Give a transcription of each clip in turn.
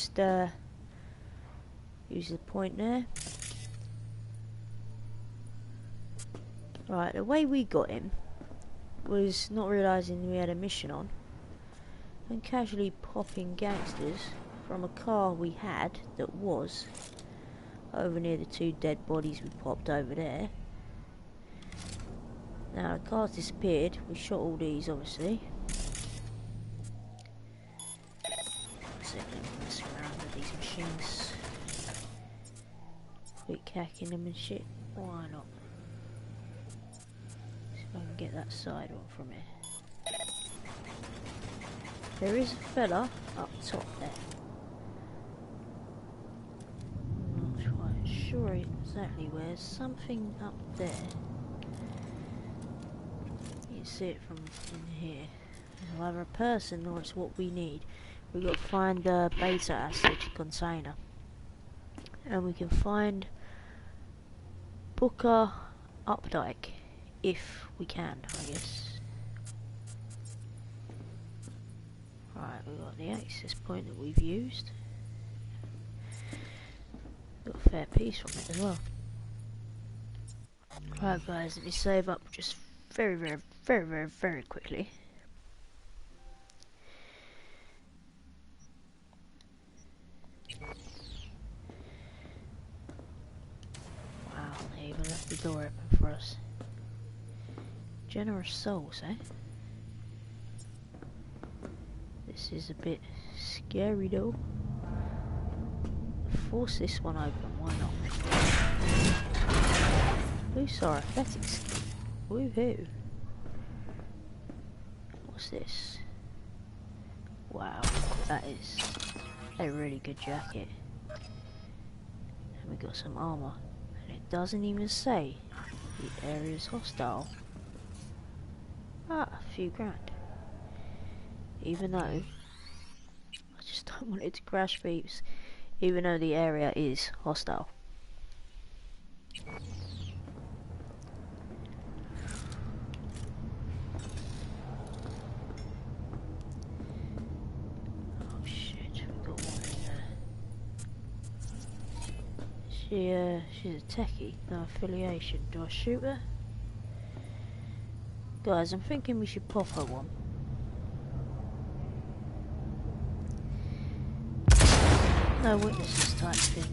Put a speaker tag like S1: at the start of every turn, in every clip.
S1: just use the point there. Right, the way we got him was not realising we had a mission on and casually popping gangsters from a car we had that was over near the 2 dead bodies we popped over there. Now the car's disappeared, we shot all these obviously. So let me mess around with these machines. Quit cacking them and shit, why not? See if I can get that side one from here. There is a fella up top there. I'm not quite sure exactly where. There's something up there. You can see it from in here. It's either a person or it's what we need. We've got to find the beta acid container. And we can find Booker Updike if we can, I guess. Right, we've got the access point that we've used. Got a fair piece from it as well. Right guys, let me save up just very quickly. Wow, they even left the door open for us. Generous souls, eh? This is a bit scary though. Force this one open, why not? Loose athletics. Woohoo. What's this? Wow, that is a really good jacket. And we got some armor. And it doesn't even say the area is hostile. Ah, a few grand. Even though I just don't want it to crash, peeps. Even though the area is hostile. Oh shit, we got one in there. She's a techie, no affiliation. Do I shoot her? Guys, I'm thinking we should pop her one. No witnesses type thing.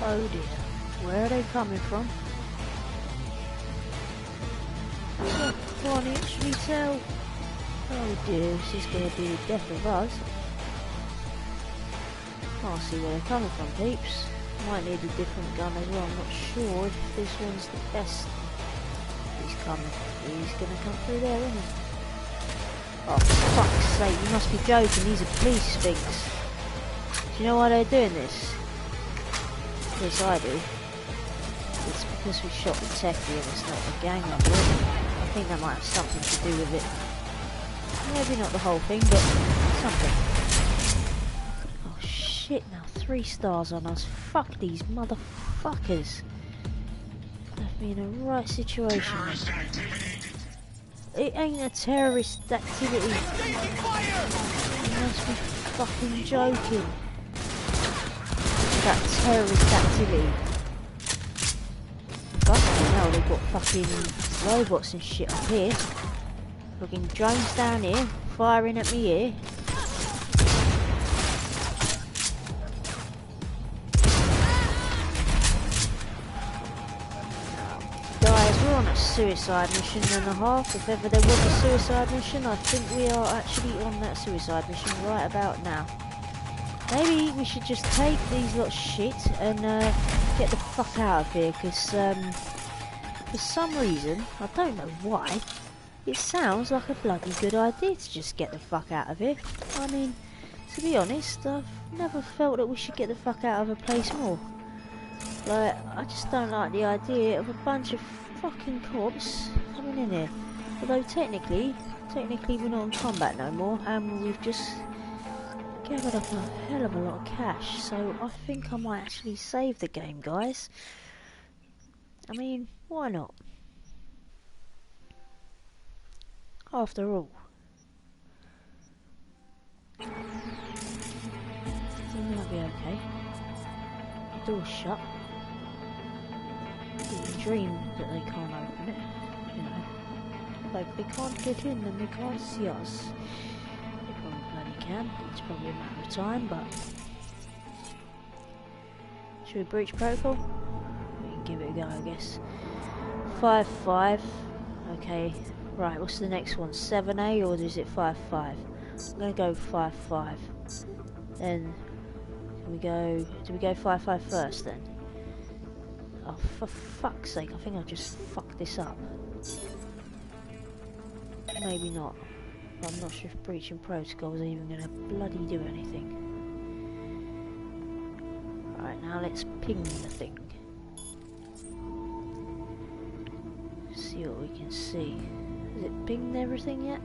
S1: Oh dear, where are they coming from? I can't actually tell. Oh dear, this is going to be the death of us. Can't see where they're coming from, peeps. Might need a different gun as well, I'm not sure if this one's the best. He's coming. He's going to come through there, isn't he? Oh, for fuck's sake, you must be joking, these are police sphinx. Do you know why they're doing this? Yes, I do. It's because we shot the techie and it's not a gang member. I think that might have something to do with it. Maybe not the whole thing, but something. Oh shit, now 3 stars on us. Fuck these motherfuckers. Left me in a right situation. It ain't a terrorist activity. You must be fucking joking. That terrorist activity. Fucking hell, they've got fucking robots and shit up here. Fucking drones down here, firing at me here. Guys, we're on a suicide mission and a half. If ever there was a suicide mission, I think we are actually on that suicide mission right about now. Maybe we should just take these lot shit and get the fuck out of here, because for some reason, I don't know why, it sounds like a bloody good idea to just get the fuck out of here. I mean, to be honest, I've never felt that we should get the fuck out of a place more. Like, I just don't like the idea of a bunch of fucking cops coming in here. Although technically, technically we're not in combat no more, and we've just gathered up a hell of a lot of cash, so I think I might actually save the game, guys. I mean, why not? After all. We might be okay. The door's shut. You can dream that they can't open it, you know. Like, they can't get in and they can't see us. They probably bloody can. It's probably a matter of time, but... Should we breach protocol? We can give it a go, I guess. 5-5. Okay. Right, what's the next one? 7A or is it 5-5? I'm gonna go 5-5. Then... Do we go 5-5 first then? Oh, for fuck's sake, I think I've just fucked this up. Maybe not. But I'm not sure if breaching protocol is even going to bloody do anything. Right, now let's ping the thing. See what we can see. Has it pinged everything yet?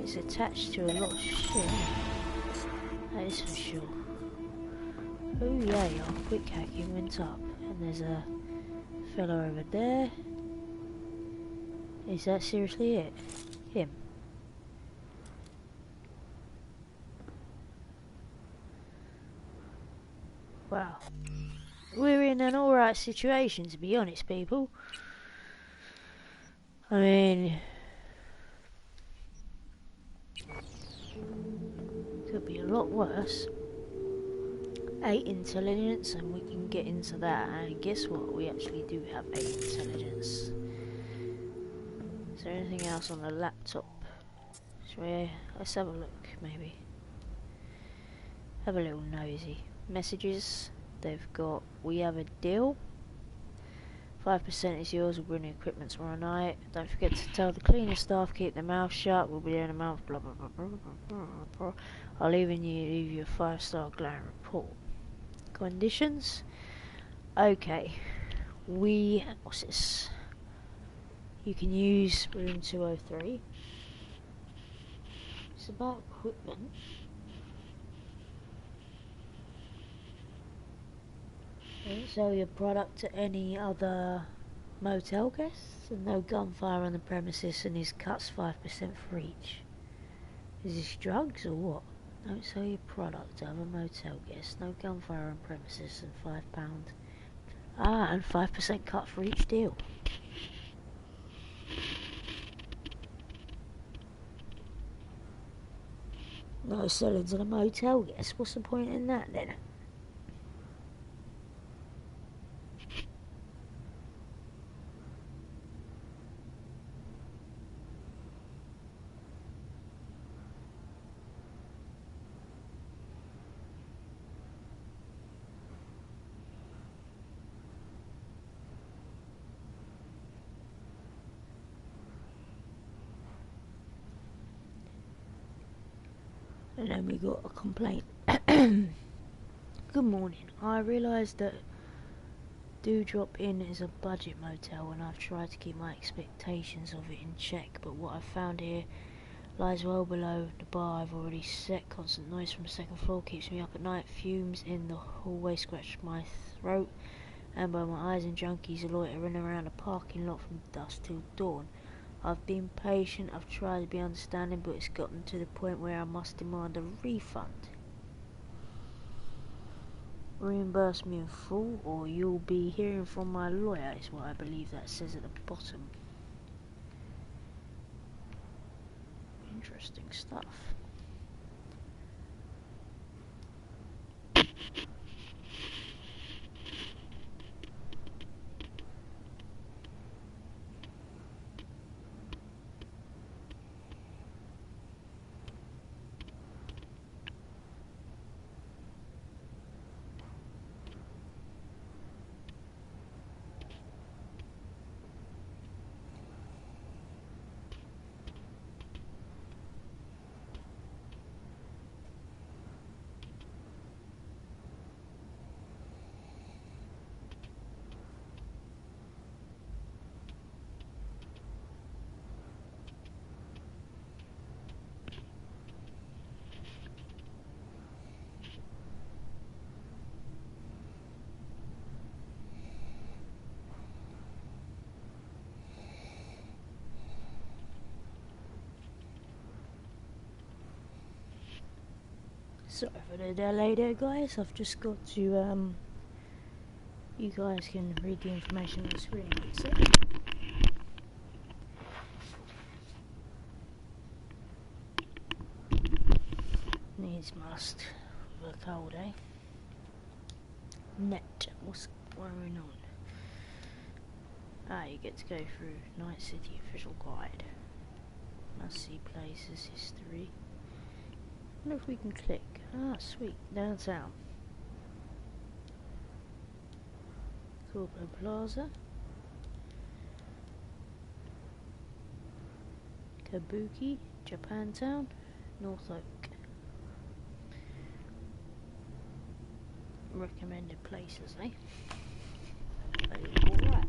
S1: It's attached to a lot of shit. That is for sure. Oh yay, our quick hacking went up. And there's a fella over there. Is that seriously it? Him. Wow. We're in an alright situation, to be honest, people. I mean... could be a lot worse. 8 intelligence, and we can get into that, and guess what? We actually do have 8 intelligence. Is there anything else on the laptop? Let's have a look, maybe. Have a little nosy. Messages. They've got, we have a deal. 5% is yours, we'll bring the equipment tomorrow night. Don't forget to tell the cleaning staff, keep their mouth shut, we'll be there in a month, blah blah blah blah blah blah blah. I'll even leave you a 5-star glowing report. Conditions? Okay. What's this? You can use room 203. It's about equipment. Don't sell your product to any other motel guests, and no gunfire on the premises, and his cuts 5% for each. Is this drugs or what? Don't sell your product to other motel guests, no gunfire on premises, and £5. Ah, and 5% cut for each deal. No selling to the motel guests, what's the point in that then? And then we got a complaint. Good morning. I realised that Do Drop Inn is a budget motel, and I've tried to keep my expectations of it in check, but what I've found here lies well below the bar I've already set. Constant noise from the second floor keeps me up at night. Fumes in the hallway scratch my throat, and by my eyes and junkies loitering around the parking lot from dusk till dawn. I've been patient, I've tried to be understanding, but it's gotten to the point where I must demand a refund. Reimburse me in full, or you'll be hearing from my lawyer, is what I believe that says at the bottom. Interesting stuff. Sorry for the delay there, guys. I've just got to, you guys can read the information on the screen. So. Needs must. For a cold, eh? Net. What's going on? You get to go through Night City official guide. Must see places, history. I wonder if we can click. Sweet. Downtown. Corpo Plaza. Kabuki. Japantown. North Oak. Recommended places, eh? Alright.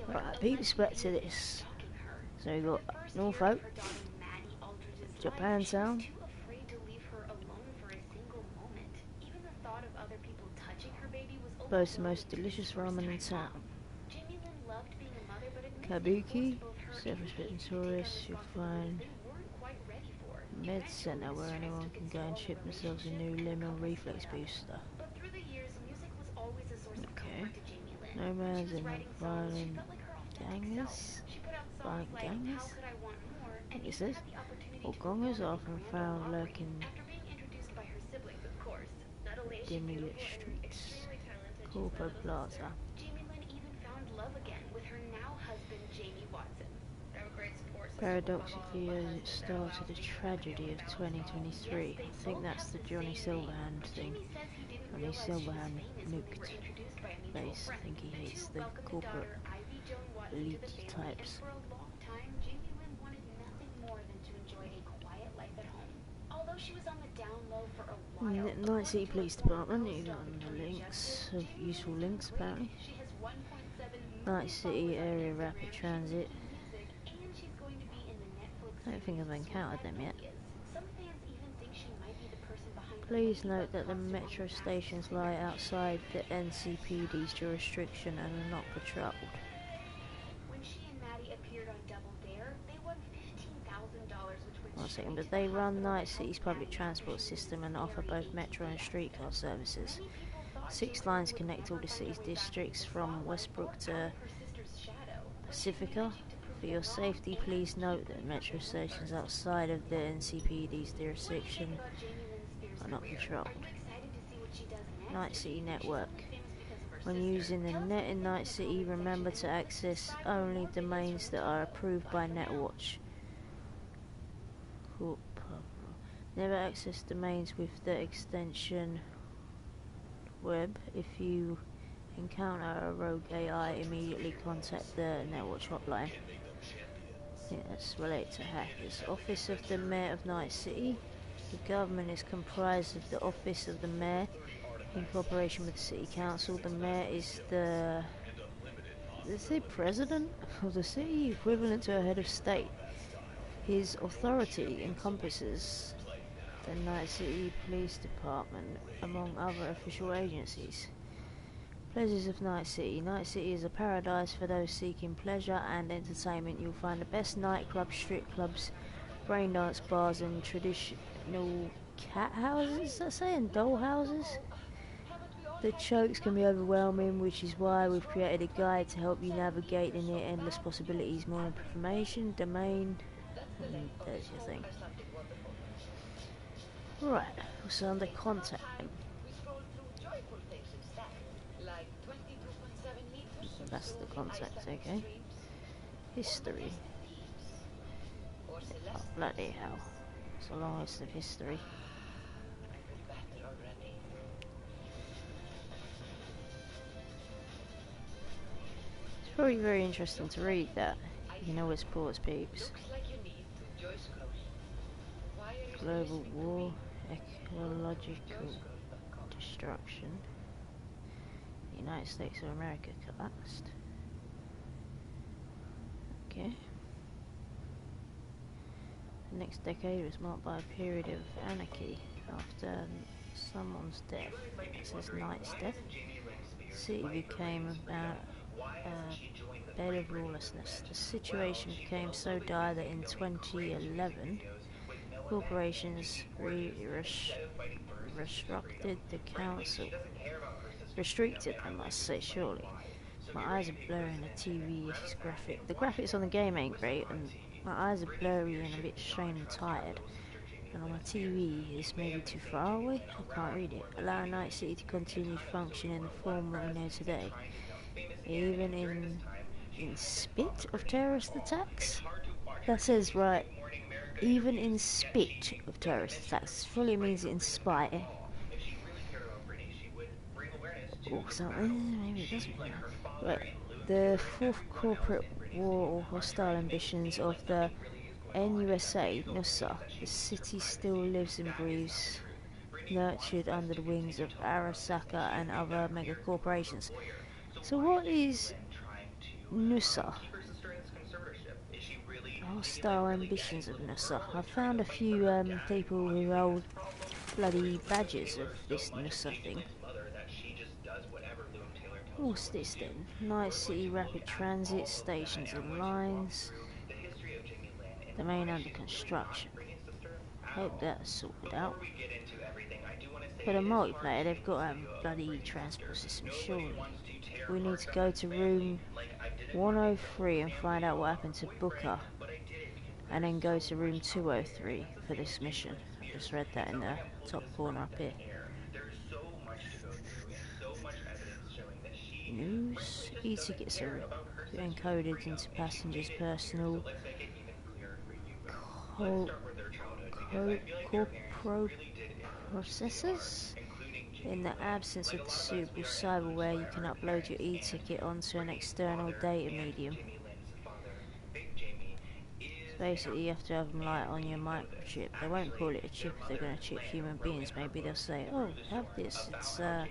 S1: Right, be respected this. So we got Norfolk, Japantown, boasts the most delicious ramen in town. Kabuki, Self-respecting tourists, you'll find Med Center where anyone can go and ship themselves a new limb and reflex booster. Okay. Nomads and violent gangers? Violent gangers? What is this? Well, gongers are often found lurking dimly lit streets. Corpo Plaza. Paradoxically, as it started a tragedy of 2023. I think that's the Johnny Silverhand thing. Johnny Silverhand nuked base. I think he hates the corporate elite types. Night City Police Department, you got the links, of useful links apparently. Night City Area Rapid Transit. I don't think I've encountered them yet. Please note that the metro stations lie outside the NCPD's jurisdiction and are not patrolled. One second, but they run Night City's public transport system and offer both metro and streetcar services. 6 lines connect all the city's districts from Westbrook to Pacifica. For your safety, please note that metro stations outside of the NCPD's jurisdiction are not patrolled. Night City Network. When using the net in Night City, remember to access only domains that are approved by Netwatch. Never access domains with the extension web. If you encounter a rogue AI, immediately contact the Netwatch hotline. Yes, related to hackers. Office of the Mayor of Night City. The government is comprised of the Office of the Mayor in cooperation with the City Council. The Mayor is the President of the city, equivalent to a head of state. His authority encompasses the Night City Police Department, among other official agencies. Pleasures of Night City. Night City is a paradise for those seeking pleasure and entertainment. You'll find the best nightclubs, strip clubs, brain dance bars and traditional cat houses, I say, and doll houses. The chokes can be overwhelming, which is why we've created a guide to help you navigate the near endless possibilities. More information, domain, and there's your thing. Right, so under contact them. That's the contact, okay. History. Oh, bloody hell. It's a long list of history. It's probably very interesting to read that. You know, it's Pause Peeps. Global war, ecological destruction. The United States of America collapsed. Okay. The next decade was marked by a period of anarchy after someone's death. It says Knight's death. The city became about a bed of lawlessness. The situation became so dire that in 2011, corporations restricted the council. Restricted, I must say, surely. My eyes are blurry and the TV is graphic. The graphics on the game ain't great, and my eyes are blurry and a bit strained and tired. And on my TV, it's maybe too far away. I can't read it. Allow Night City to continue to function in the form we know today. Even in spite of terrorist attacks? That says, right, even in spite of terrorist attacks. Fully means in spite. Or something, maybe it doesn't mean that. Right, the fourth corporate war or hostile ambitions of the NUSA, NUSA. The city still lives and breathes, nurtured under the wings of Arasaka and other mega corporations. So what is NUSA? Hostile ambitions of NUSA. I've found a few people who hold bloody badges of this NUSA thing. What's this then? Night City Rapid Transit, stations and lines. the main under construction. Hope that's sorted out. For the multiplayer, they've got to have a bloody transport system, surely. We need to go to room 103 and find out what happened to Booker, and then go to room 203 for this mission. I've just read that in the top corner up here. News. E-tickets are encoded into passengers' personal processors. In the absence of the suitable cyberware, you can upload your e-ticket onto an external data medium. Basically, you have to have them like on your microchip. They won't call it a chip if they're going to chip human beings. Maybe they'll say, "Oh, have this. It's a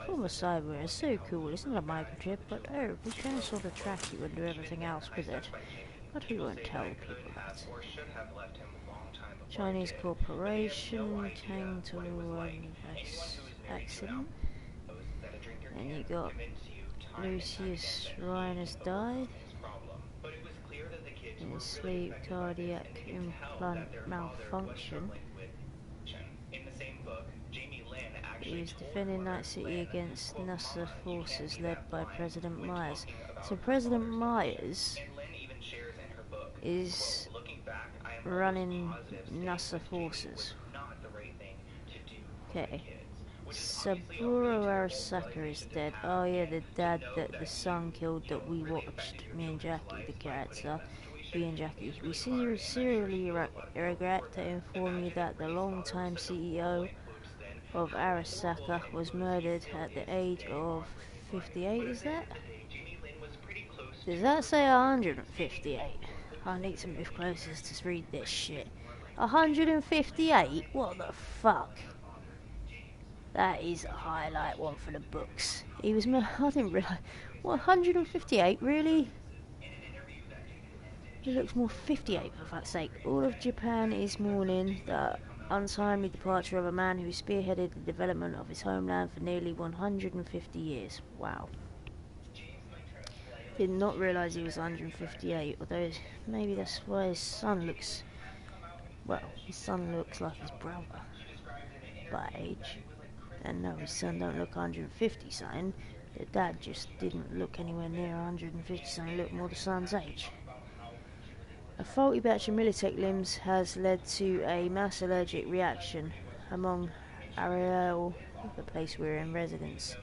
S1: form of cyberware. It's so cool. It's not a microchip, but oh, we can sort of track you and do everything else with it." But we won't tell people that. Chinese corporation came to an accident, and you got Lucius Ryan has died in his sleep, cardiac implant malfunction. He was defending Night City against NASA forces led by President Myers. So President Myers is running NASA forces. Okay. Saburo Arasaka is dead. Oh yeah, the dad that the son killed that we watched. Me and Jackie, the character. Me and Jackie. We sincerely regret to inform you that the long-time CEO of Arasaka was murdered at the age of 58, is that? Does that say 158? I need to move closer to read this shit. 158? What the fuck? That is a highlight one for the books. He was I didn't realise. What, 158? Really? It looks more 58 for fuck's sake. All of Japan is mourning the untimely departure of a man who spearheaded the development of his homeland for nearly 150 years. Wow. Did not realise he was 158, although maybe that's why his son looks... Well, his son looks like his brother by age. And no, his son don't look 150 something. The dad just didn't look anywhere near 150 something, looked more the son's age. A faulty batch of Militech limbs has led to a mass allergic reaction among Realeyes, the place we're in residence.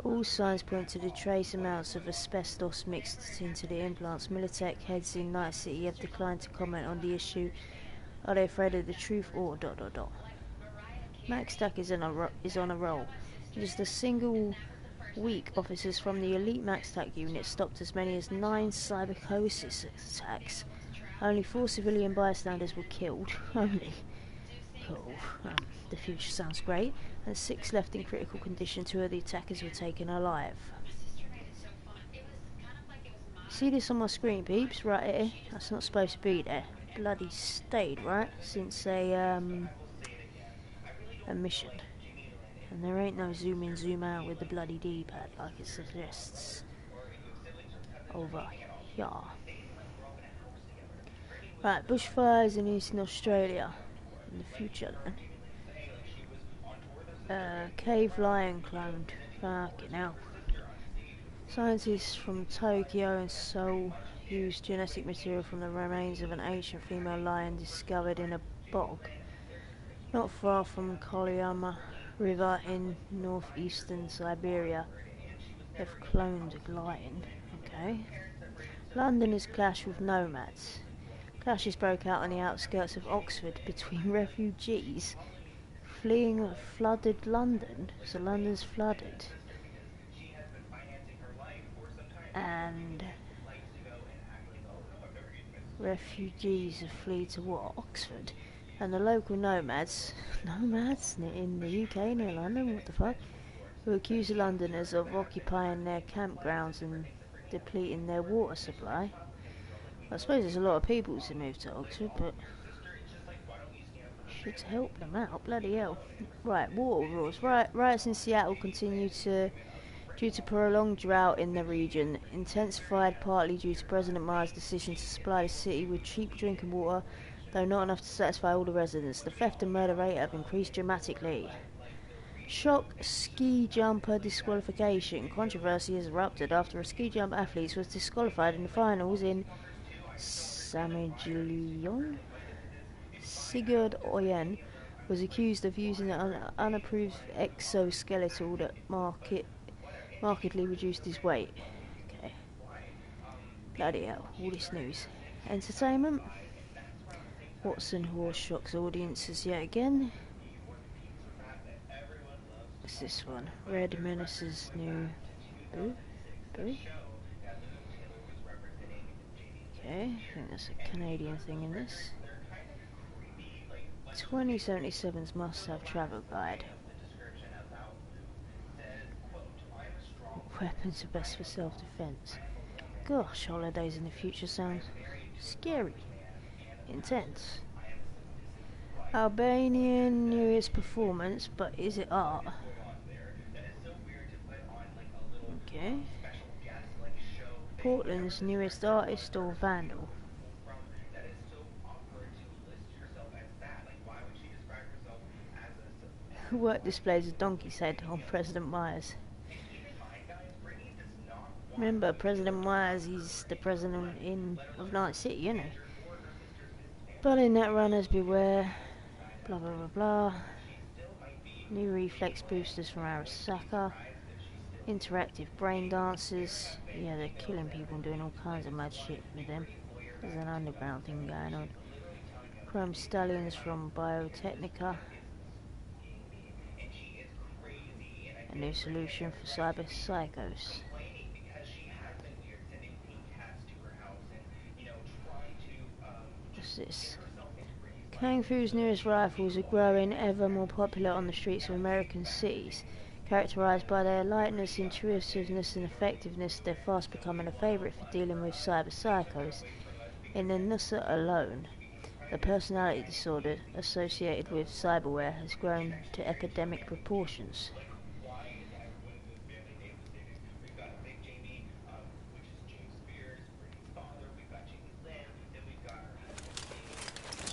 S1: All signs point to the trace amounts of asbestos mixed into the implants. Militech heads in Night City have declined to comment on the issue. Are they afraid of the truth or ... MaxTac is on a roll. In just a single week, officers from the elite MaxTac unit stopped as many as 9 cybercosis attacks. Only 4 civilian bystanders were killed. Only. Cool. The future sounds great. And 6 left in critical condition. 2 of the attackers were taken alive. See this on my screen, peeps? Right here. That's not supposed to be there. Bloody stayed, right? Since a mission. And there ain't no zoom in, zoom out with the bloody D-pad like it suggests over here. Right, bushfires in Eastern Australia in the future then. Cave lion cloned. Fucking hell. Scientists from Tokyo and Seoul used genetic material from the remains of an ancient female lion discovered in a bog not far from Kolyama River in northeastern Siberia. They've cloned a lion. Okay. London has clashed with nomads. Clashes broke out on the outskirts of Oxford between refugees fleeing flooded London. So London's flooded. And refugees have fled to what? Oxford. And the local nomads in the UK near London, what the fuck, who accuse the Londoners of occupying their campgrounds and depleting their water supply. I suppose there's a lot of people to move to Oxford, but should help them out, bloody hell. Right, water rules. Riots in Seattle continue to due to prolonged drought in the region, intensified partly due to President Myers' decision to supply the city with cheap drinking water, though not enough to satisfy all the residents. The theft and murder rate have increased dramatically. Shock ski jumper disqualification. Controversy has erupted after a ski jump athlete was disqualified in the finals in Samigilion. Sigurd Oyen was accused of using an unapproved exoskeletal that markedly reduced his weight. Okay. Bloody hell, all this news. Entertainment. Watson Horse shocks audiences yet again. What's this one? Red Menace's new Boo? Okay, I think that's a Canadian thing in this. 2077's must-have travel guide. What weapons are best for self-defense? Gosh, holidays in the future sounds scary. Intense. Albanian newest performance, but is it art? Okay. Portland's newest artist or vandal? Work displays a donkey's head on President Myers. Remember, President Myers, he's the president of Night City, you know. But in that runners beware. Blah blah blah blah. New reflex boosters from Arasaka. Interactive brain dancers. Yeah, they're killing people and doing all kinds of mad shit with them. There's an underground thing going on. Chrome stallions from Biotechnica. A new solution for cyber psychos. What's this? Kung Fu's newest rifles are growing ever more popular on the streets of American cities. Characterized by their lightness, intuitiveness and effectiveness, they're fast becoming a favourite for dealing with cyber psychos. In the Nusa alone, the personality disorder associated with cyberware has grown to epidemic proportions.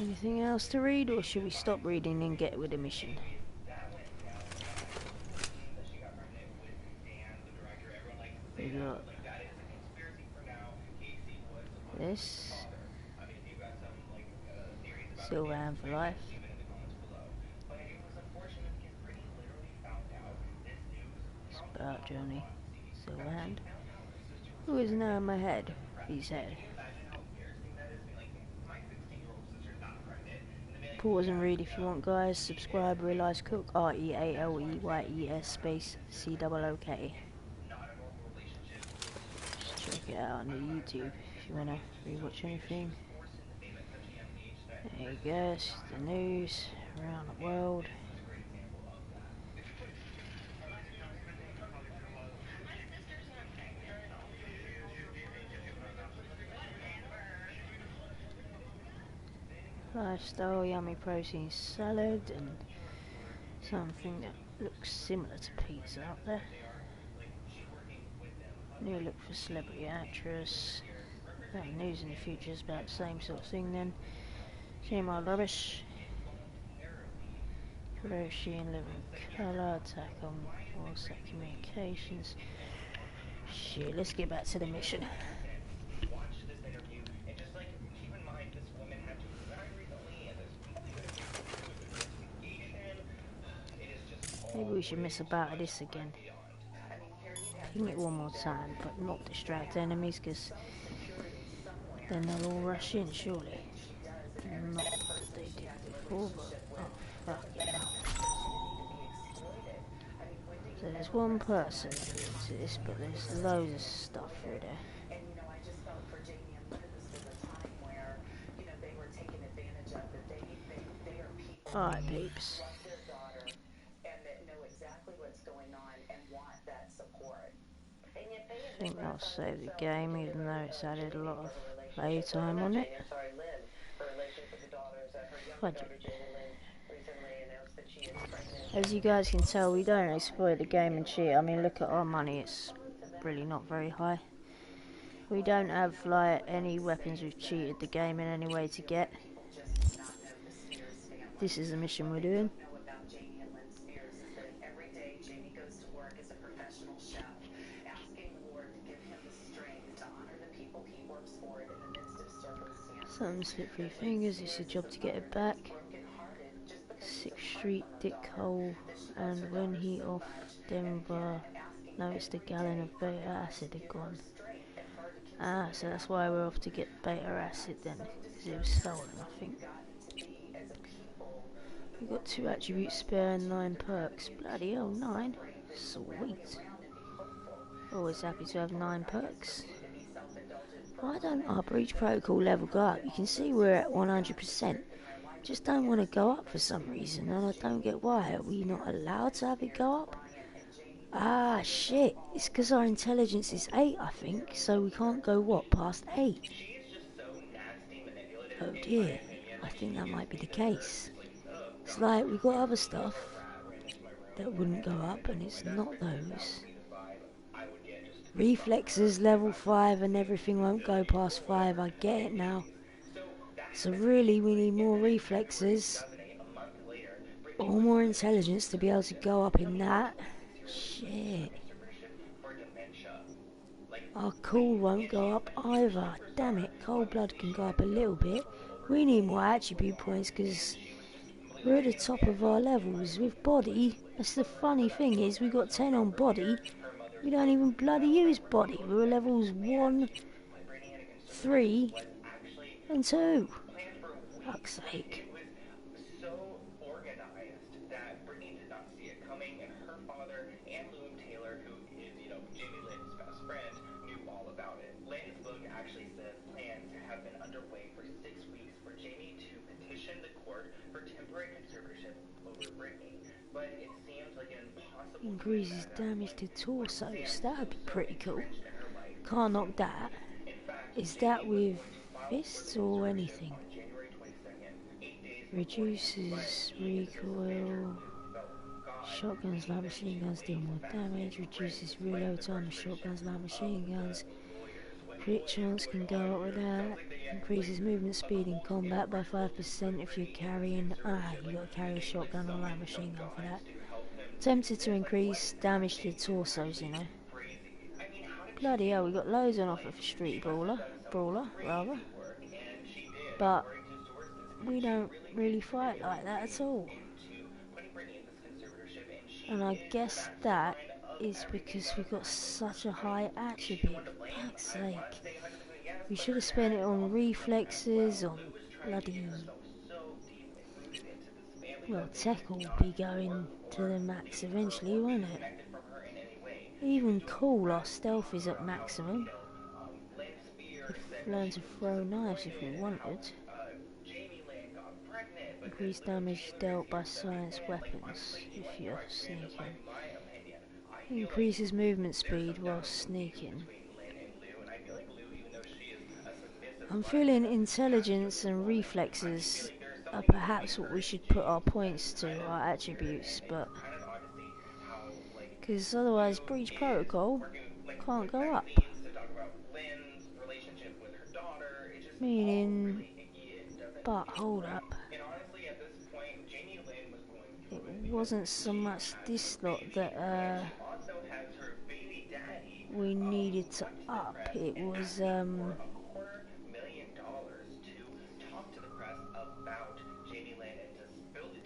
S1: Anything else to read, or should we stop reading and get with the mission? We got this. Silverhand for life. Spark Johnny. Silverhand. Who is now in my head? His head. Pause and read if you want, guys. Subscribe, Realeyes Cook, REALEYES space COOK. Just check it out on the YouTube if you want to rewatch anything. There you go, it's the news around the world. Lifestyle, yummy protein salad, and something that looks similar to pizza out there. New look for celebrity actress. News in the future is about the same sort of thing then. Same old rubbish. Hiroshi and living colour, attack on WhatsApp communications. Shit, let's get back to the mission. Maybe we should miss about this again. Ping it one more time, but not distract enemies, because then they'll all rush in, surely. Not that they did before, but oh fuck yeah. So there's one person to this, but there's loads of stuff through there. Alright, peeps. I think I'll save the game, even though it's added a lot of playtime on it. Fudge it. As you guys can tell, we don't exploit the game and cheat. I mean, look at our money, it's really not very high. We don't have like any weapons we've cheated the game in any way to get. This is the mission we're doing. Some slip through fingers, it's a job to get it back. 6th Street, Dick Cole, and when he off Denver noticed a gallon of beta acid had gone. Ah, so that's why we're off to get beta acid then, because it was stolen, I think. We've got 2 attributes spare and 9 perks. Bloody hell, 9? Sweet. Always happy to have 9 perks. Why don't our breach protocol level go up? You can see we're at 100%. Just don't want to go up for some reason, and I don't get why. Are we not allowed to have it go up? Ah, shit. It's because our intelligence is 8, I think, so we can't go, what, past 8? Oh dear, I think that might be the case. It's like we've got other stuff that wouldn't go up, and it's not those. Reflexes level 5 and everything won't go past 5, I get it now. So really we need more reflexes or more intelligence to be able to go up in that. Shit. Our cool won't go up either. Damn it, cold blood can go up a little bit. We need more attribute points because we're at the top of our levels. With body, that's the funny thing is we got 10 on body. We don't even bloody use body. We're levels 1, 3 and 2. Fuck's sake. Increases damage to torsos. That would be pretty cool. Can't knock that. Is that with fists or anything? Reduces recoil. Shotguns like machine guns deal more damage. Reduces reload time of shotguns like machine guns. Crit chance can go up with that. Increases movement speed in combat by 5% if you're carrying... Ah, you gotta carry a shotgun or light machine gun for that. Tempted to increase damage to torsos, you know. Bloody hell, we got loads on offer for Street Brawler, rather. But we don't really fight like that at all. And I guess that is because we got such a high attribute. Fuck's sake. We should have spent it on reflexes, on bloody... Well, tech will be going to the max eventually, won't it? Even cool, our stealth is at maximum. Could learn to throw knives if we wanted. Increased damage dealt by science weapons if you're sneaking. Increases movement speed while sneaking. I'm feeling intelligence and reflexes are perhaps what we should put our points to, our attributes, but... Because otherwise breach protocol can't go up. Meaning... But hold up. It wasn't so much this lot that we needed to up. It was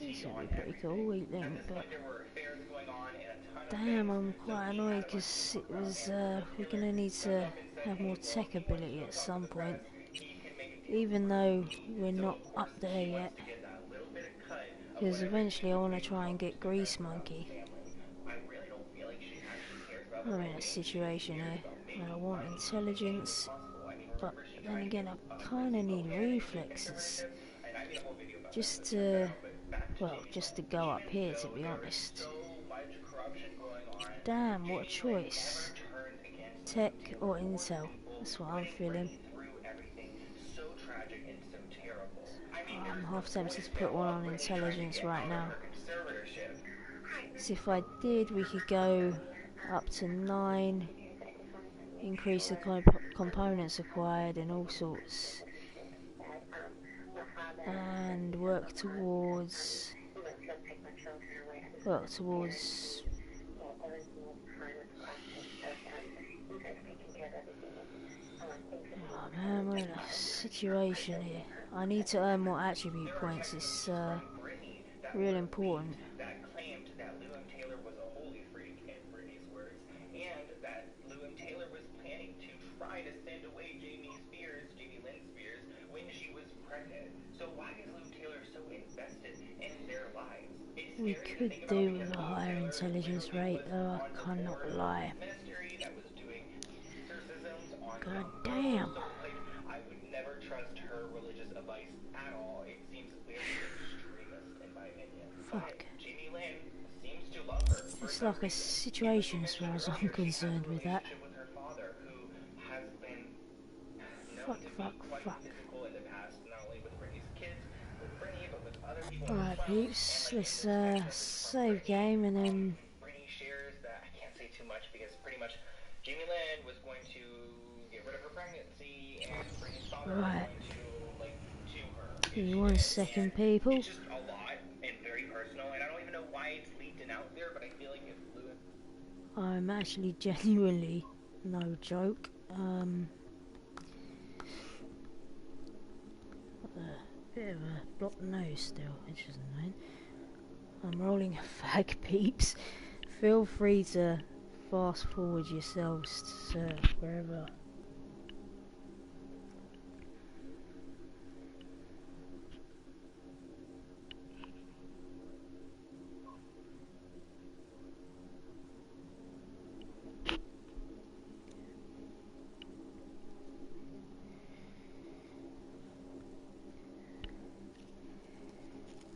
S1: this would be pretty cool, weak link, but damn, I'm quite annoyed because it was we're gonna need to have more tech ability at some point, even though we're not up there yet. Because eventually I want to try and get Grease Monkey. I'm in a situation here where I want intelligence, but then again I kind of need reflexes. Just to, well, just to go up here, to be honest. Damn, what a choice. Tech or intel, that's what I'm feeling. I'm half tempted to put one on intelligence right now. So if I did, we could go up to 9, increase the components acquired and all sorts, and work towards oh man, we're in a situation here. I need to earn more attribute points. It's real important.
S2: That claimed that Lewin Taylor was a holy freak, in Brittany's words, and that Lewin Taylor was planning to try to send away Jamie Lynn Spears, when she was pregnant. So why is Lewin Taylor so invested in their lives? It's
S1: We
S2: scary to
S1: could
S2: think about
S1: do
S2: because
S1: with a
S2: Lewin
S1: higher
S2: Taylor
S1: intelligence
S2: literally
S1: rate,
S2: was
S1: though. I
S2: on the
S1: cannot
S2: board of
S1: lie.
S2: a ministry that was doing exorcisms on
S1: God
S2: young girls.
S1: damn.
S2: So like, I would never trust her religious advice at all. It seems very extremist in my opinion.
S1: Fuck.
S2: But Jamie Lynn seems to love her for
S1: It's
S2: some
S1: like a
S2: reason. And like we
S1: situation as
S2: mentioned
S1: far as I'm
S2: earlier, she has a
S1: concerned with that.
S2: relationship with her father, who has been known
S1: Fuck,
S2: to
S1: fuck,
S2: be quite
S1: fuck.
S2: physical in the past, not only with Brittany's kids, with Brittany, but with other people as
S1: Alright,
S2: well. And
S1: peeps.
S2: like in
S1: Let's
S2: this text message from
S1: save
S2: Brittany,
S1: game and then.
S2: Brittany shares that, I can't say too much because pretty much Jamie Lynn was going to get rid of her pregnancy, and Brittany's father was
S1: Right.
S2: going to like sue her if
S1: Give me
S2: she
S1: 1
S2: did. And
S1: second, people.
S2: it's just a lot and very personal, and I don't even know why it's leaked and out there, but I feel like if Lewin...
S1: I'm actually genuinely, no joke, bit of a blocked nose still, which is annoying. I'm rolling a fag, peeps. Feel free to fast forward yourselves to wherever.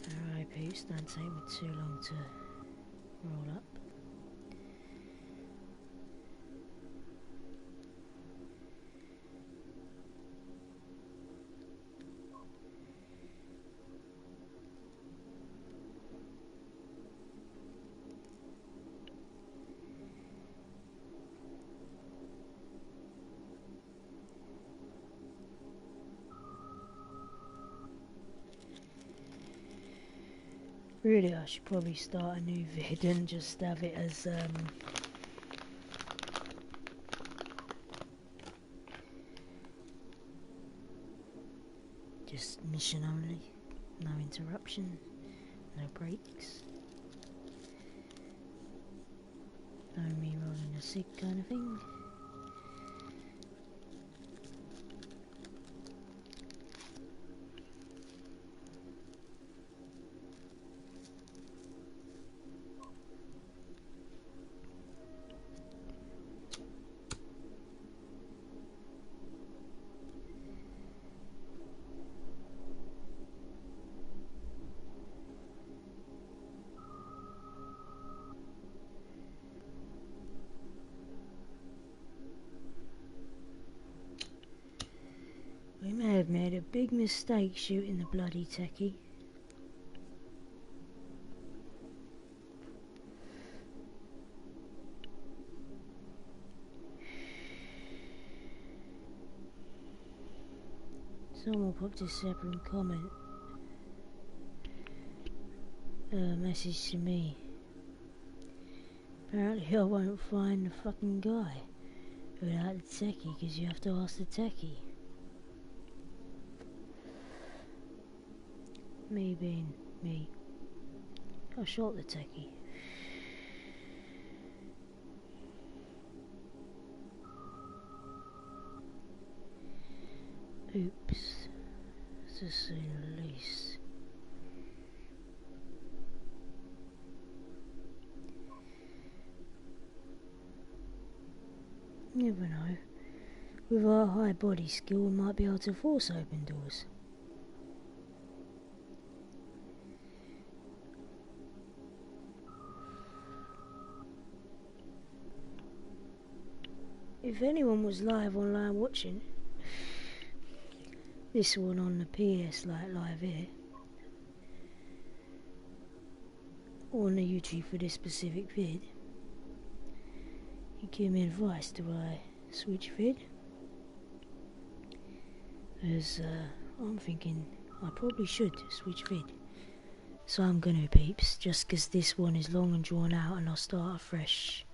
S1: Alright, peeps, don't take me too long to roll up. Really, I should probably start a new vid and just have it as just mission only, no interruption, no breaks, no me rolling a cig kind of thing. We may have made a big mistake shooting the bloody techie. Someone popped a separate comment, message to me. Apparently I won't find the fucking guy without the techie, because you have to ask the techie. Me being me. I shot the techie. Oops. To say the least. You never know. With our high body skill, we might be able to force open doors. If anyone was live online watching this one on the PS like live here, on the YouTube for this specific vid. He gave me advice, do I switch vid? As I'm thinking I probably should switch vid. So I'm gonna, peeps, just 'cause this one is long and drawn out and I'll start afresh